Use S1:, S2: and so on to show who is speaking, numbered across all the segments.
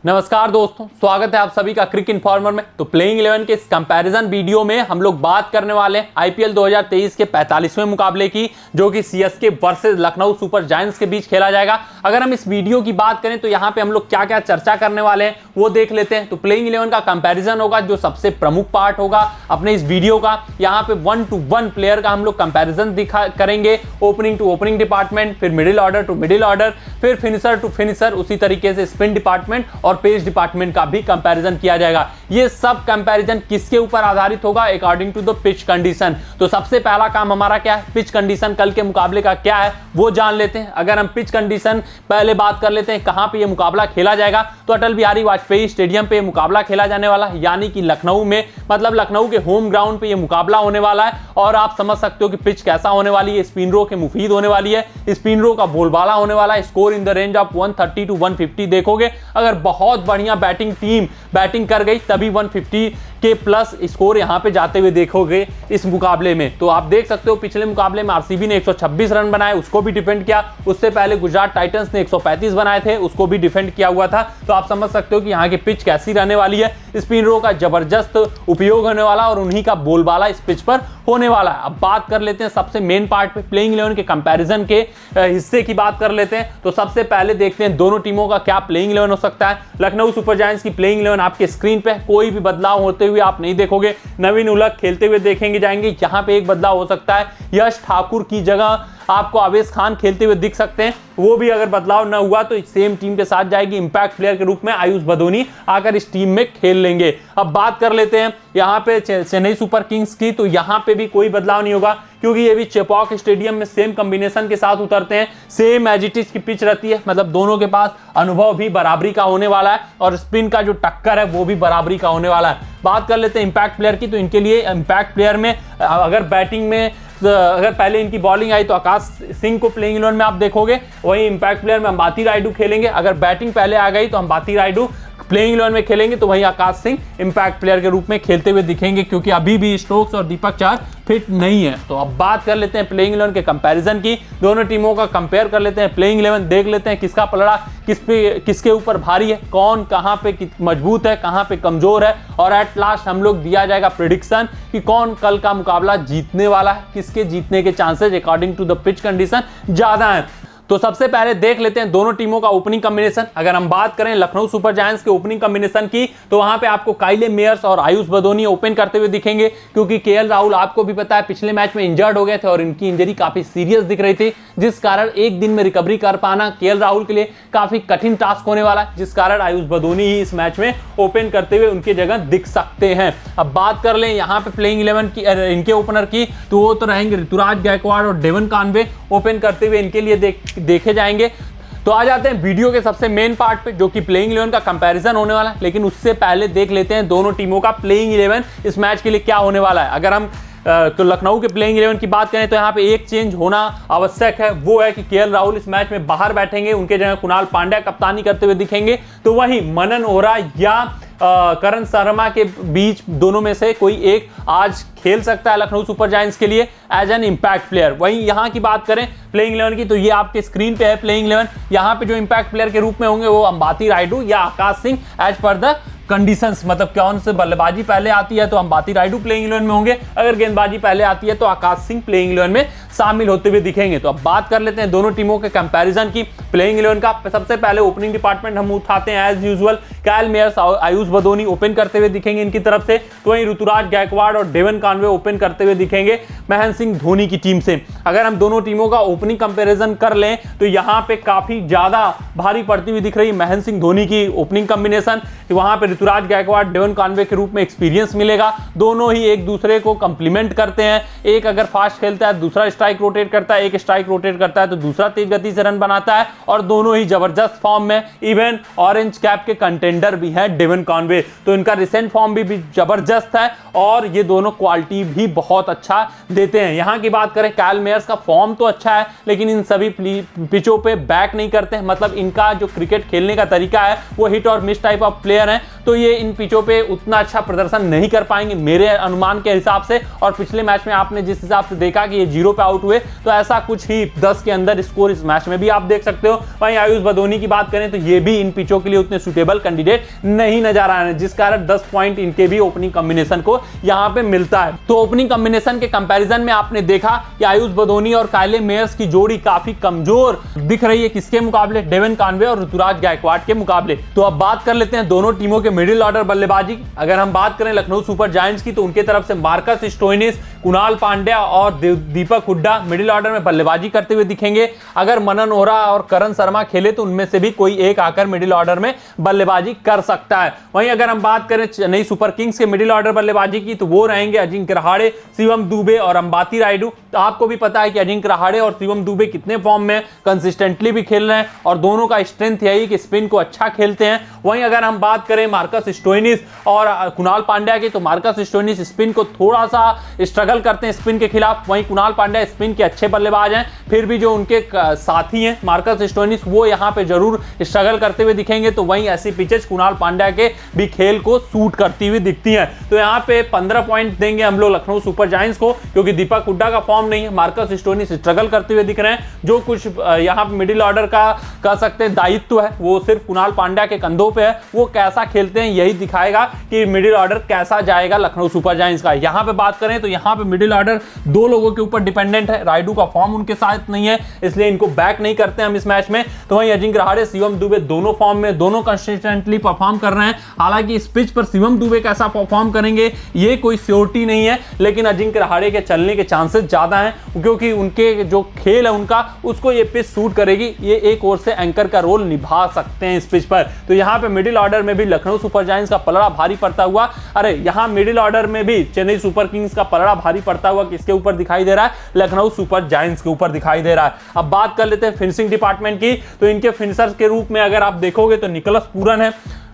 S1: नमस्कार दोस्तों, स्वागत है आप सभी का क्रिक इन्फॉर्मर में। तो प्लेइंग 11 के इस कंपैरिजन वीडियो में हम लोग बात करने वाले हैं आईपीएल 2023 के 45वें मुकाबले की, जो कि CSK versus Lucknow super giants के बीच खेला जाएगा। अगर हम इस वीडियो की बात करें तो यहाँ पे हम लोग क्या क्या चर्चा करने वाले हैं वो देख लेते हैं। तो प्लेइंग 11 का कंपैरिजन होगा, जो सबसे प्रमुख पार्ट होगा अपने इस वीडियो का। यहाँ पे 1-to-1 प्लेयर का हम लोग कंपैरिजन करेंगे, ओपनिंग टू ओपनिंग डिपार्टमेंट, फिर middle order to middle order, फिर फिनिशर टू फिनिशर, उसी तरीके से स्पिन डिपार्टमेंट और पेस डिपार्टमेंट का भी कंपैरिजन किया जाएगा। ये सब कंपैरिजन किसके ऊपर आधारित होगा? According to the pitch condition. तो सबसे पहला काम हमारा क्या है, पिच कंडीशन कल के मुकाबले का क्या है वो जान लेते हैं। अगर हम पिच कंडीशन पहले बात कर लेते हैं, कहां पे ये मुकाबला खेला जाएगा, तो अटल बिहारी वाजपेयी स्टेडियम पे मुकाबला खेला जाने वाला है, यानी कि लखनऊ में, मतलब लखनऊ के होम ग्राउंड पे ये मुकाबला होने वाला है। और आप समझ सकते हो कि पिच कैसा होने वाली है, स्पिन रो के मुफीद होने वाली है, स्पिन रो का बोलबाला होने वाला है। Score in the range of 130 to 150 देखोगे। अगर बहुत बढ़िया बैटिंग टीम बैटिंग कर गई तभी 150 के प्लस स्कोर यहां पे जाते हुए देखोगे इस मुकाबले में। तो आप देख सकते हो पिछले मुकाबले में आरसीबी ने 126 रन बनाए, उसको भी डिफेंड किया। उससे पहले गुजरात टाइटंस ने 135 बनाए थे, उसको भी डिफेंड किया हुआ था। तो आप समझ सकते हो कि यहाँ की पिच कैसी रहने वाली है। स्पिन रो का जबरदस्त उपयोग होने वाला और उन्हीं का बोलबाला इस पिच पर होने वाला है। अब बात कर लेते हैं सबसे मेन पार्ट पे, प्लेइंग 11 के कंपैरिजन के हिस्से की बात कर लेते हैं। तो सबसे पहले देखते हैं दोनों टीमों का क्या प्लेइंग 11 हो सकता है। लखनऊ सुपर जायंट्स की प्लेइंग 11 आपके स्क्रीन पे कोई भी बदलाव होते हुए आप नहीं देखोगे। नवीन उलक खेलते हुए देखेंगे जाएंगे, यहाँ पे एक बदलाव हो सकता है, यश ठाकुर की जगह आपको आवेश खान खेलते हुए दिख सकते हैं। वो भी अगर बदलाव न हुआ तो सेम टीम के साथ जाएगी, इंपैक्ट प्लेयर के रूप में आयुष भदोनी आकर इस टीम में खेल लेंगे। अब बात कर लेते हैं यहाँ पे चेन्नई सुपर किंग्स की। तो यहाँ पे भी कोई बदलाव नहीं होगा, क्योंकि ये भी चेपॉक स्टेडियम में सेम कॉम्बिनेशन के साथ उतरते हैं, सेम एज इट इज की पिच रहती है, मतलब दोनों के पास अनुभव भी बराबरी का होने वाला है और स्पिन का जो टक्कर है वो भी बराबरी का होने वाला है। बात कर लेते हैं इंपैक्ट प्लेयर की। तो इनके लिए इंपैक्ट प्लेयर में अगर बैटिंग में अगर पहले इनकी बॉलिंग आई तो आकाश सिंह को प्लेइंग 11 में आप देखोगे, वहीं इंपैक्ट प्लेयर में अंबाती रायडू खेलेंगे। अगर बैटिंग पहले आ गई तो अंबाती रायडू प्लेइंग 11 में खेलेंगे, तो वहीं आकाश सिंह इंपैक्ट प्लेयर के रूप में खेलते हुए दिखेंगे, क्योंकि अभी भी स्टोक्स और दीपक चार फिट नहीं है। तो अब बात कर लेते हैं प्लेइंग 11 के कंपैरिजन की। दोनों टीमों का कंपेयर कर लेते हैं। प्लेइंग 11 देख लेते हैं किसका पलड़ा किसके ऊपर भारी है, कौन कहां पे मजबूत है, कहां पे कमजोर है। और एट लास्ट हम लोग दिया जाएगा प्रेडिक्शन कि कौन कल का मुकाबला जीतने वाला है, किसके जीतने के chances according to the pitch condition ज्यादा है। तो सबसे पहले देख लेते हैं दोनों टीमों का ओपनिंग कॉम्बिनेशन। अगर हम बात करें लखनऊ सुपर जायंट्स के ओपनिंग कॉम्बिनेशन की, तो वहां पे आपको काइले मेयर्स और आयुष भदोनी ओपन करते हुए दिखेंगे, क्योंकि केएल राहुल आपको भी पता है पिछले मैच में इंजर्ड हो गए थे और इनकी इंजरी काफी सीरियस दिख रही थी, जिस कारण एक दिन में रिकवरी कर पाना केएल राहुल के लिए काफी कठिन टास्क होने वाला है, जिस कारण आयुष भदोनी ही इस मैच में ओपन करते हुए उनकी जगह दिख सकते हैं। अब बात कर लें यहाँ पे प्लेइंग 11 की, इनके ओपनर की, तो वो तो रहेंगे ऋतुराज गायकवाड़ और डेवन कानवे ओपन करते हुए इनके लिए देखे जाएंगे। तो आ जाते हैं वीडियो के सबसे मेन पार्ट पे, जो कि प्लेइंग 11 का कंपैरिजन होने वाला है। लेकिन उससे पहले देख लेते हैं दोनों टीमों का प्लेइंग 11 इस मैच के लिए क्या होने वाला है। अगर हम तो लखनऊ के प्लेइंग 11 की बात करें तो यहाँ पे एक चेंज होना आवश्यक है, वो है कि केएल राहुल इस मैच में बाहर बैठेंगे, उनके जगह कुणाल पांड्या कप्तानी करते हुए दिखेंगे। तो वहीं मनन ओरा या करण शर्मा के बीच दोनों में से कोई एक आज खेल सकता है लखनऊ सुपर जायंट्स के लिए एज एन इंपैक्ट प्लेयर। वहीं यहाँ की बात करें प्लेइंग 11 की, तो ये आपके स्क्रीन पे है प्लेइंग 11। यहाँ पे जो इंपैक्ट प्लेयर के रूप में होंगे वो अंबाती रायडू या Akash Singh as per the conditions, मतलब कौन से बल्लेबाजी पहले आती है तो अंबाती रायडू प्लेइंग 11 में होंगे, अगर गेंदबाजी पहले आती है तो आकाश सिंह प्लेइंग 11 में शामिल होते हुए दिखेंगे। तो अब बात कर लेते हैं दोनों टीमों के कंपैरिजन की प्लेइंग 11 का। सबसे पहले ओपनिंग डिपार्टमेंट हम उठाते हैं as usual, Kyle Mayers Ayush Badoni open करते हुए दिखेंगे इनकी तरफ से, तो वहीं ऋतुराज गायकवाड़ और डेवन कानवे ओपन करते हुए दिखेंगे महेंद्र सिंह धोनी की टीम से। अगर हम दोनों टीमों का ओपनिंग कंपैरिजन कर लें तो यहाँ पे काफी ज्यादा भारी पड़ती हुई दिख रही है महेंद्र सिंह धोनी की ओपनिंग कॉम्बिनेशन। वहां पे ऋतुराज गायकवाड़ डेवन कानवे के रूप में एक्सपीरियंस मिलेगा, दोनों ही एक दूसरे को कंप्लीमेंट करते हैं। एक अगर फास्ट खेलता है दूसरा स्ट्राइक रोटेट करता है, एक स्ट्राइक रोटेट करता है तो दूसरा तेज गति से रन बनाता है, और दोनों ही जबरदस्त फॉर्म में, इवन ऑरेंज कैप के कंटेंडर भी है डेवन कानवे, तो इनका रिसेंट फॉर्म भी जबरदस्त है और ये दोनों क्वालिटी भी बहुत अच्छा देते हैं। यहाँ की बात करें काइल मेयर्स का फॉर्म तो अच्छा है, लेकिन इन सभी पिचों पे बैक नहीं करते हैं, मतलब इनका जो क्रिकेट खेलने का तरीका है वो हिट और मिस टाइप ऑफ प्लेयर हैं, तो ये इन पिचों पे उतना अच्छा प्रदर्शन नहीं कर पाएंगे मेरे अनुमान के हिसाब से। और पिछले मैच में आपने जिस हिसाब से देखा कि ये 0 पे आउट आउट हुए, तो ऐसा कुछ ही 10 के अंदर स्कोर इस मैच में भी आप देख सकते हो। वहीं आयुष बदोनी की बात करें तो ये भी इन पिचों के लिए उतने सुटेबल कैंडिडेट नहीं नजर आ रहे हैं, जिस कारण 10 पॉइंट इनके भी ओपनिंग कॉम्बिनेशन को यहां पे मिलता है। तो ओपनिंग कॉम्बिनेशन के कंपैरिजन में आपने देखा कि आयुष बदोनी और काइले मेयर्स की जोड़ी काफी कमजोर दिख रही है, किसके मुकाबले, डेवन कॉनवे और ऋतुराज गायकवाड़ के मुकाबले। तो अब बात कर लेते हैं दोनों टीमों के मिडिल ऑर्डर बल्लेबाजी। अगर हम बात करें लखनऊ सुपर जायंट्स की, तो उनके तरफ से मार्कस स्टोइनिस, कुणाल पांड्या और दीपक हुड्डा मिडिल ऑर्डर में बल्लेबाजी करते हुए दिखेंगे। अगर मनन ओरा और करण शर्मा खेले तो उनमें से भी कोई एक आकर मिडिल ऑर्डर में बल्लेबाजी कर सकता है। वहीं अगर हम बात करें चेन्नई सुपर किंग्स के मिडिल ऑर्डर बल्लेबाजी की, तो वो रहेंगे अजिंक्य रहाणे, शिवम दुबे और अंबाती रायडू। तो आपको भी पता है कि अजिंक्य रहाणे और शिवम दुबे कितने फॉर्म में, कंसिस्टेंटली भी खेल रहे हैं और दोनों का स्ट्रेंथ यही कि स्पिन को अच्छा खेलते हैं। वहीं अगर हम बात करें मार्कस स्टोइनिस और कुणाल पांड्या की, तो मार्कस स्टोइनिस स्पिन को थोड़ा सा स्ट्रगल करते हैं स्पिन के खिलाफ। वहीं कुणाल पांड्या स्पिन के अच्छे बल्लेबाज हैं, फिर भी जो उनके साथी हैं मार्कस स्टोइनिस, वो यहां पे जरूर स्ट्रगल करते हुए दिखेंगे। तो वहीं ऐसी पिचेज कुणाल पांड्या के भी खेल को सूट करती हुई दिखती हैं। तो यहां पे 15 पॉइंट देंगे हम लोग लखनऊ सुपर जायंट्स को, क्योंकि दीपक हुड्डा का फॉर्म नहीं है, मार्कस स्टोइनिस स्ट्रगल करते हुए दिख रहे हैं। जो कुछ यहां पे मिडिल ऑर्डर का कह सकते हैं दायित्व है, वो सिर्फ कुणाल पांड्या के कंधों पे है। वो कैसा खेलते हैं यही दिखाएगा कि मिडिल ऑर्डर कैसा जाएगा लखनऊ सुपर जायंट्स का। यहां पे बात करें तो यहां पे मिडिल ऑर्डर दो लोगों के ऊपर डिपेंडेंट है। रायडू का फॉर्म उनके साथ नहीं है, इसलिए इनको बैक नहीं करते हम इस मैच में। तो वहीं अजिंक्य रहाणे, शिवम दुबे दोनों फॉर्म में, दोनों कंसिस्टेंटली परफॉर्म कर रहे हैं। हालांकि इस पिच पर शिवम दुबे कैसा परफॉर्म करेंगे ये कोई श्योरिटी नहीं है, लेकिन अजिंक्य रहाणे के चलने के चांसेस ज्यादा हैं, क्योंकि उनके जो खेल है उनका, उसको ये पिच सूट करेगी। ये एक ओर से एंकर का रोल निभा सकते हैं इस पिच पर। तो यहां पे मिडिल ऑर्डर में भी लखनऊ सुपर जायंट्स का पलड़ा भारी पड़ता हुआ, यहां मिडिल ऑर्डर में भी चेन्नई सुपर किंग्स का पलड़ा भारी पड़ता हुआ किसके ऊपर दिखाई दे रहा है, लखनऊ सुपर जायंट्स के ऊपर दिखाई दे रहा है। अब बात कर लेते हैं फिनिशिंग डिपार्टमेंट की। तो इनके फिनिशर्स के रूप में अगर आप देखोगे तो निकोलस पूरन है,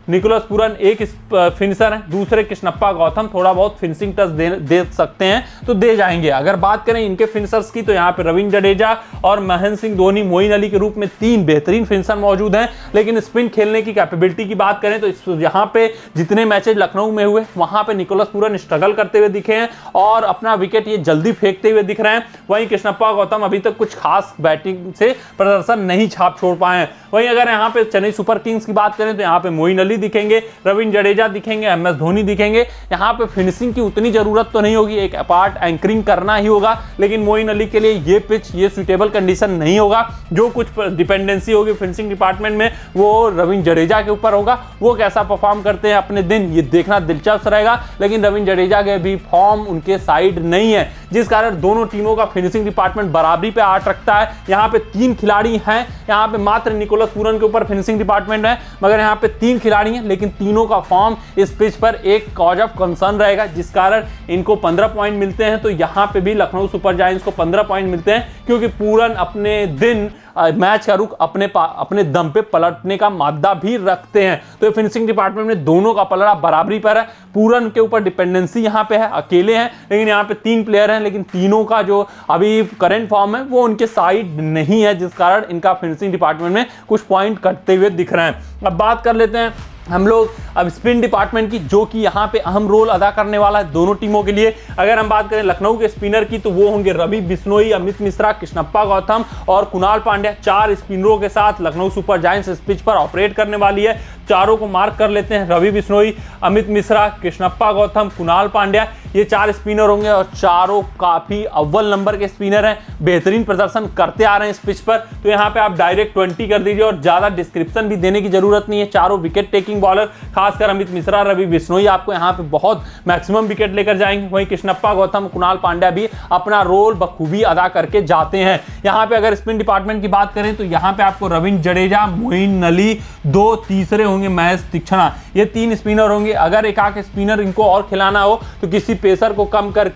S1: निकोलस पूरन एक फिनिशर है, दूसरे कृष्णप्पा गौतम थोड़ा बहुत फिनिशिंग टच दे सकते हैं तो दे जाएंगे। अगर बात करें इनके फिनिशर्स की, तो यहाँ पे रविंद्र जडेजा और महेंद्र सिंह धोनी, मोइन अली के रूप में 3 बेहतरीन फिनिशर मौजूद हैं। लेकिन स्पिन खेलने की कैपेबिलिटी की बात करें तो यहाँ पे जितने मैचेज लखनऊ में हुए वहां पे निकोलस पूरन स्ट्रगल करते हुए दिखे हैं और अपना विकेट ये जल्दी फेंकते हुए दिख रहे हैं। वहीं कृष्णप्पा गौतम अभी तक कुछ खास बैटिंग से प्रदर्शन नहीं छाप छोड़ पाए हैं। वहीं अगर यहाँ पे चेन्नई सुपर किंग्स की बात करें तो यहाँ पे मोइन अली दिखेंगे, रविंद्र जडेजा दिखेंगे, MS धोनी दिखेंगे। यहाँ पे फिनिशिंग की उतनी जरूरत तो नहीं होगी, एक अपार्ट एंकरिंग करना ही होगा, लेकिन मोइन अली के लिए ये पिच, ये सुटेबल कंडीशन नहीं होगा। जो कुछ डिपेंडेंसी होगी फिनिशिंग डिपार्टमेंट में वो रविंद्र जडेजा के ऊपर होगा। वो कैसा परफॉर्म करते हैं अपने दिन, ये देखना दिलचस्प रहेगा। लेकिन रविंद्र जडेजा के भी फॉर्म उनके साइड नहीं है, जिस कारण दोनों टीमों का फिनिशिंग डिपार्टमेंट बराबरी पे आट रखता है। यहाँ पे 3 खिलाड़ी हैं, यहाँ पे मात्र निकोलस पूरन के ऊपर फिनिशिंग डिपार्टमेंट है, मगर यहाँ पे 3 खिलाड़ी हैं, लेकिन तीनों का फॉर्म इस पिच पर एक कॉज ऑफ कंसर्न रहेगा, जिस कारण इनको 15 पॉइंट मिलते हैं। तो यहां पे भी लखनऊ सुपर जायंट्स को 15 पॉइंट मिलते हैं, क्योंकि पूरन अपने दिन मैच का रुख अपने दम पे पलटने का मादा भी रखते हैं। तो फिनिशिंग डिपार्टमेंट में दोनों का पलड़ा बराबरी पर है। पूरन के ऊपर डिपेंडेंसी यहां पे है, अकेले हैं, लेकिन यहां पे 3 प्लेयर हैं, लेकिन तीनों का जो अभी करंट फॉर्म है वो उनके साइड नहीं है, जिस कारण इनका फिनिशिंग डिपार्टमेंट में कुछ पॉइंट कटते हुए दिख रहे हैं। अब बात कर लेते हैं हम लोग अब स्पिन डिपार्टमेंट की, जो कि यहाँ पे अहम रोल अदा करने वाला है दोनों टीमों के लिए। अगर हम बात करें लखनऊ के स्पिनर की, तो वो होंगे रवि बिश्नोई, अमित मिश्रा, कृष्णप्पा गौतम और कुणाल पांड्या। 4 स्पिनरों के साथ लखनऊ सुपर जायंट्स इस पिच पर ऑपरेट करने वाली है। चारों को मार्क कर लेते हैं, रवि बिश्नोई, अमित मिश्रा, कृष्णप्पा गौतम, कुणाल पांड्या, ये 4 स्पिनर होंगे और चारों काफी अव्वल नंबर के स्पिनर हैं, बेहतरीन प्रदर्शन करते आ रहे हैं इस पिच पर। तो यहाँ पे आप डायरेक्ट 20 कर दीजिए और ज्यादा डिस्क्रिप्शन भी देने की जरूरत नहीं है। चारों विकेट टेकिंग बॉलर, खासकर अमित मिश्रा, रवि बिश्नोई आपको यहाँ पे बहुत मैक्सिमम विकेट लेकर जाएंगे। वहीं कृष्णप्पा गौतम, कुणाल पांड्या भी अपना रोल बखूबी अदा करके जाते हैं। यहाँ पे अगर स्पिन डिपार्टमेंट की बात करें तो यहाँ पे आपको रविंद्र जडेजा, मोइन अली, 2 तीसरे होंगे महेश तीक्ष्णा, ये 3 स्पिनर होंगे। अगर एक आख स्पिनर इनको और खिलाना हो तो किसी पेसर को कम कर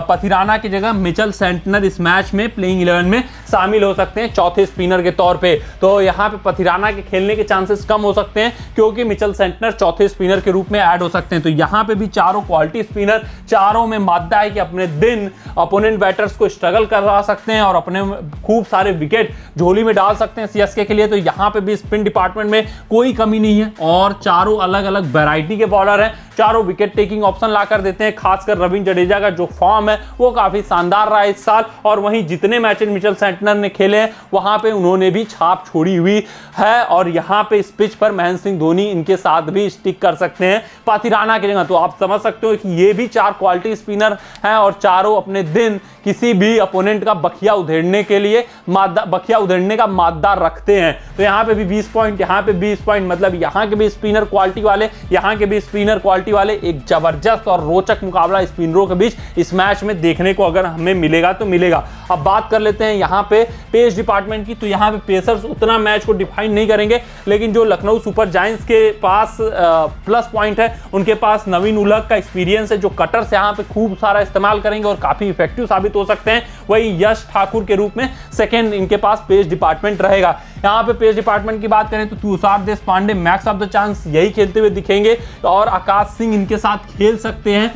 S1: पथिराना की जगह मिचेल सेंटनर इस मैच में प्लेइंग 11 में शामिल हो सकते हैं चौथे स्पिनर के तौर पे। तो यहाँ पे पथिराना के खेलने के चांसेस कम हो सकते हैं, क्योंकि मिचेल सेंटनर चौथे स्पिनर के रूप में ऐड हो सकते हैं। तो यहाँ पे भी चारों क्वालिटी स्पिनर, चारों में मादा है कि अपने दिन अपोनेंट बैटर्स को स्ट्रगल करवा सकते हैं और अपने खूब सारे विकेट झोली में डाल सकते हैं सीएसके के लिए। तो यहाँ पे भी स्पिन डिपार्टमेंट में कोई कमी नहीं है और चारों अलग अलग वैरायटी के बॉलर हैं। चारों विकेट टेकिंग ऑप्शन लाकर देते हैं। खासकर रविंद्र जडेजा का जो फॉर्म है वो काफी शानदार रहा इस साल, और वहीं जितने मैचेस मिचेल सेंटनर ने खेले हैं वहां पे उन्होंने भी छाप छोड़ी हुई है, और यहां पे इस पिच पर महेंद्र सिंह धोनी इनके साथ भी स्टिक कर सकते हैं पाथिराना की जगह। तो आप समझ सकते हो कि ये भी 4 क्वालिटी स्पिनर हैं और चारों अपने दिन किसी भी अपोनेंट का बखिया उधेड़ने के लिए बखिया उधेड़ने का मादा रखते हैं। तो यहाँ पे भी 20 पॉइंट, यहाँ पे 20 पॉइंट, मतलब यहाँ के भी स्पिनर क्वालिटी वाले, यहाँ के भी स्पिनर क्वालिटी वाले। एक जबरदस्त और रोचक मुकाबला स्पिनरों के बीच इस मैच में देखने को अगर हमें मिलेगा तो मिलेगा। अब बात कर लेते हैं यहाँ पे पेस डिपार्टमेंट की। तो यहाँ पे पेसर्स उतना मैच को डिफाइन नहीं करेंगे, लेकिन जो लखनऊ सुपर जायंट्स के पास प्लस पॉइंट है, उनके पास नवीन उलहक का एक्सपीरियंस है जो कटर्स यहाँ पे खूब सारा इस्तेमाल करेंगे और काफी इफेक्टिव साबित हो सकते हैं। वही यश ठाकुर के रूप में सेकंड इनके पास पेस डिपार्टमेंट रहेगा। यहाँ पे पेस डिपार्टमेंट की बात करें तो Tushar Deshpande max of the chance यही खेलते हुए दिखेंगे, और आकाश सिंह इनके साथ खेल सकते हैं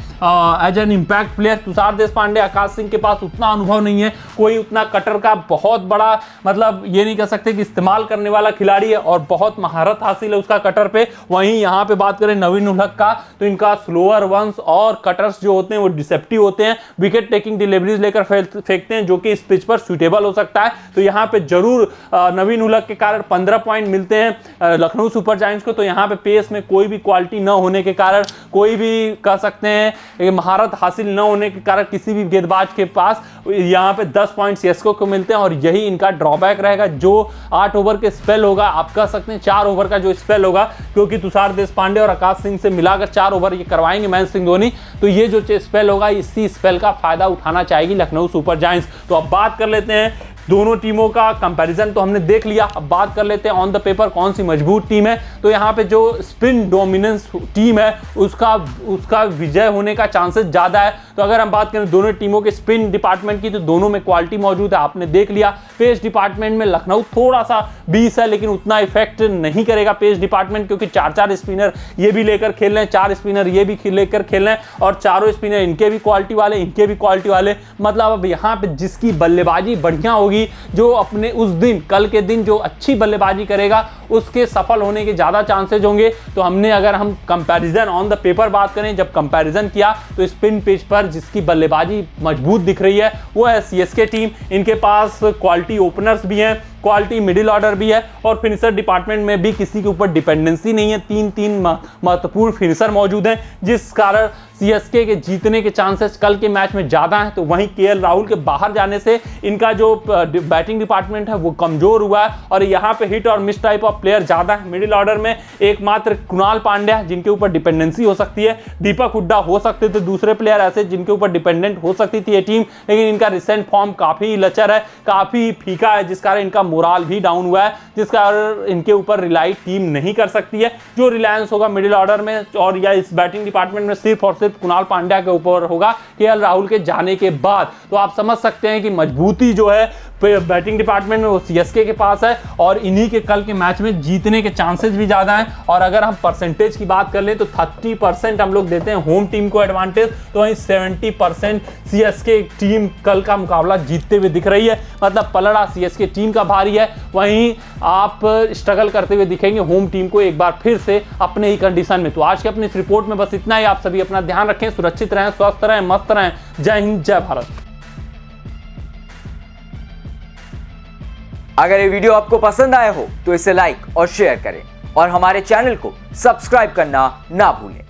S1: as an impact player. Tushar Deshpande, Akash Singh के पास उतना अनुभव नहीं है, कोई उतना कटर का बहुत बड़ा मतलब ये नहीं कह सकते कि इस्तेमाल करने वाला खिलाड़ी है, और बहुत महारत हासिल है उसका कटर पे। वहीं यहाँ पे बात करें नवीन उलहक का, तो इनका स्लोअर वंस और कटर्स जो होते हैं वो डिसेप्टिव होते हैं, विकेट टेकिंग डिलीवरीज लेकर फेंकते हैं जो कि इस पिच पर सुटेबल हो सकता है। तो यहाँ पे जरूर नवीन उलहक के कारण 15 पॉइंट मिलते हैं लखनऊ सुपर जायंट्स को। तो यहाँ पे पेस में कोई भी क्वालिटी न होने के कारण, कोई भी कह सकते हैं महारत हासिल न होने के कारण किसी भी गेंदबाज के पास यहाँ पे 10 पॉइंट सीएसके को मिलते हैं, और यही इनका ड्रॉबैक रहेगा। जो 8 ओवर के स्पेल होगा, आप कह सकते हैं 4 ओवर का जो स्पेल होगा, क्योंकि तुषार देशपांडे और आकाश सिंह से मिलाकर 4 ओवर ये करवाएंगे महेंद्र सिंह धोनी, तो ये जो स्पेल होगा इसी स्पेल का फायदा उठाना चाहेगी लखनऊ सुपर जायंट्स। तो अब बात कर लेते हैं दोनों टीमों का कंपैरिजन तो हमने देख लिया। अब बात कर लेते हैं ऑन द पेपर कौन सी मजबूत टीम है। तो यहाँ पे जो स्पिन डोमिनेंस टीम है उसका विजय होने का चांसेस ज्यादा है। तो अगर हम बात करें दोनों टीमों के स्पिन डिपार्टमेंट की, तो दोनों में क्वालिटी मौजूद है, आपने देख लिया। पेस डिपार्टमेंट में लखनऊ थोड़ा सा 20 है, लेकिन उतना इफेक्ट नहीं करेगा पेस डिपार्टमेंट, क्योंकि 4 स्पिनर ये भी लेकर खेल रहे हैं, 4 स्पिनर ये भी लेकर खेल रहे हैं, और चारों स्पिनर इनके भी क्वालिटी वाले, इनके भी क्वालिटी वाले। मतलब अब यहाँ पे जिसकी बल्लेबाजी बढ़िया होगी, जो अपने उस दिन कल के दिन जो अच्छी बल्लेबाजी करेगा उसके सफल होने के ज्यादा चांसेस होंगे। तो हमने अगर हम कंपैरिजन ऑन द पेपर बात करें, जब कंपैरिजन किया तो स्पिन पिच पर जिसकी बल्लेबाजी मजबूत दिख रही है वो है सीएसके टीम। इनके पास क्वालिटी ओपनर्स भी हैं, क्वालिटी मिडिल ऑर्डर भी है, और फिनिशर डिपार्टमेंट में भी किसी के ऊपर डिपेंडेंसी नहीं है। 3 महत्वपूर्ण फिनिशर मौजूद हैं, जिस कारण सीएसके के जीतने के चांसेस कल के मैच में ज्यादा हैं। तो वहीं केएल राहुल के बाहर जाने से इनका जो बैटिंग डिपार्टमेंट है वो कमजोर हुआ है, और यहाँ पे हिट और मिस टाइप ऑफ प्लेयर ज्यादा है। मिडिल ऑर्डर में एकमात्र कुणाल पांड्या जिनके ऊपर डिपेंडेंसी हो सकती है, दीपक हुड्डा हो सकते थे, दूसरे प्लेयर ऐसे जिनके ऊपर डिपेंडेंट हो सकती थी ये टीम, लेकिन इनका रिसेंट फॉर्म काफी लचर है, काफी फीका है, जिस कारण इनका मोराल भी डाउन हुआ है, जिस कारण इनके ऊपर रिलाई टीम नहीं कर सकती है। जो रिलायंस होगा मिडिल ऑर्डर में और या इस बैटिंग डिपार्टमेंट में सिर्फ और सिर्फ कुणाल पांड्या के ऊपर होगा केएल राहुल के जाने के बाद। तो आप समझ सकते हैं कि मजबूती जो है बैटिंग डिपार्टमेंट में वो सीएसके के पास है, और इन्हीं के कल के मैच में जीतने के चांसेस भी ज्यादा हैं। और अगर हम परसेंटेज की बात कर लें तो 30% हम लोग देते हैं होम टीम को एडवांटेज, तो वहीं 70% सीएसके टीम कल का मुकाबला जीतते हुए दिख रही है। मतलब पलड़ा सीएसके टीम का भारी है, वहीं आप स्ट्रगल करते हुए दिखेंगे होम टीम को एक बार फिर से अपने ही कंडीशन में। तो आज के अपनी इस रिपोर्ट में बस इतना ही। आप सभी अपना ध्यान रखें, सुरक्षित रहें, स्वस्थ रहें, मस्त रहें। जय हिंद, जय भारत।
S2: अगर ये वीडियो आपको पसंद आया हो तो इसे लाइक और शेयर करें, और हमारे चैनल को सब्सक्राइब करना ना भूलें।